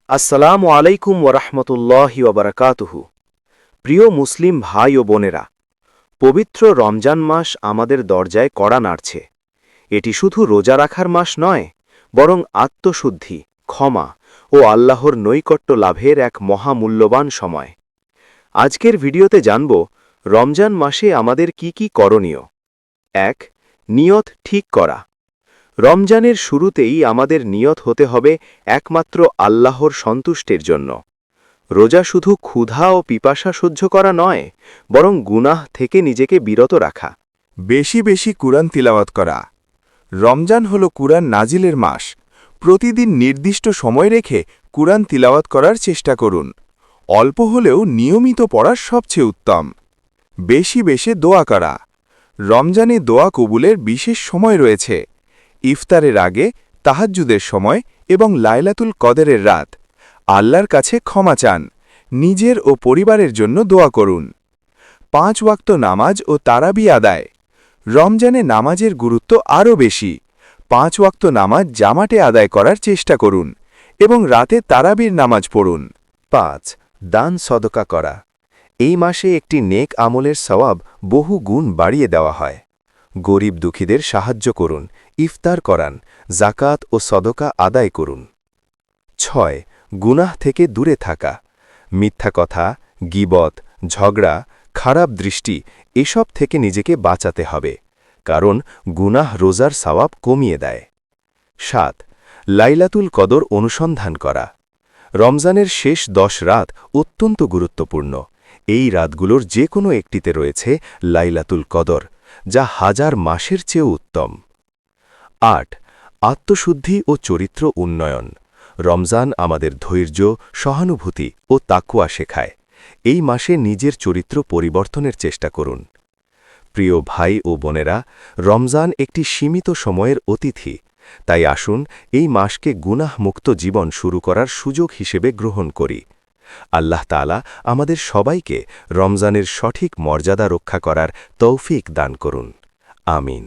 আসসালামু আলাইকুম ওরহমতুল্লাহি ওবরাকাতুহু। প্রিয় মুসলিম ভাই ও বোনেরা, পবিত্র রমজান মাস আমাদের দরজায় কড়া নাড়ছে। এটি শুধু রোজা রাখার মাস নয়, বরং আত্মশুদ্ধি, ক্ষমা ও আল্লাহর নৈকট্য লাভের এক মহামূল্যবান সময়। আজকের ভিডিওতে জানব রমজান মাসে আমাদের কি কি করণীয়। ১. নিয়ত ঠিক করা। রমজানের শুরুতেই আমাদের নিয়ত হতে হবে একমাত্র আল্লাহর সন্তুষ্টের জন্য। রোজা শুধু ক্ষুধা ও পিপাসা সহ্য করা নয়, বরং গুনাহ থেকে নিজেকে বিরত রাখা। বেশি বেশি কুরআন তিলাওয়াত করা। রমজান হল কুরআন নাজিলের মাস। প্রতিদিন নির্দিষ্ট সময় রেখে কুরআন তিলাওয়াত করার চেষ্টা করুন। অল্প হলেও নিয়মিত পড়ার সবচেয়ে উত্তম। বেশি বেশি দোয়া করা। রমজানে দোয়া কবুলের বিশেষ সময় রয়েছে। ইফতারের আগে, তাহাজ্জুদের সময় এবং লাইলাতুল কদরের রাত। আল্লাহর কাছে ক্ষমা চান। নিজের ও পরিবারের জন্য দোয়া করুন। 5 ওয়াক্ত নামাজ ও তারাবি আদায়। রমজানে নামাজের গুরুত্ব আরও বেশি। 5 ওয়াক্ত নামাজ জামাতে আদায় করার চেষ্টা করুন এবং রাতে তারাবির নামাজ পড়ুন। ৫. দান সদকা করা। এই মাসে একটি নেক আমলের সওয়াব বহু গুণ বাড়িয়ে দেওয়া হয়। গরিব দুঃখীদের সাহায্য করুন, ইফতার করান, জাকাত ও সদকা আদায় করুন। ৬. গুনাহ থেকে দূরে থাকা। মিথ্যা কথা, গীবত, ঝগড়া, খারাপ দৃষ্টি এসব থেকে নিজেকে বাঁচাতে হবে, কারণ গুনাহ রোজার সওয়াব কমিয়ে দেয়। ৭. লাইলাতুল কদর অনুসন্ধান করা। রমজানের শেষ 10 রাত অত্যন্ত গুরুত্বপূর্ণ। এই রাতগুলোর যে কোনো একটিতে রয়েছে লাইলাতুল কদর, যা হাজার মাসের চেয়েও উত্তম। ৮. আত্মশুদ্ধি ও চরিত্র উন্নয়ন। রমজান আমাদের ধৈর্য, সহানুভূতি ও তাকওয়া শেখায়। এই মাসে নিজের চরিত্র পরিবর্তনের চেষ্টা করুন। প্রিয় ভাই ও বোনেরা, রমজান একটি সীমিত সময়ের অতিথি। তাই আসুন এই মাসকে গুনাহমুক্ত জীবন শুরু করার সুযোগ হিসেবে গ্রহণ করি। আল্লাহ তাআলা আমাদের সবাইকে রমজানের সঠিক মর্যাদা রক্ষা করার তৌফিক দান করুন। আমিন।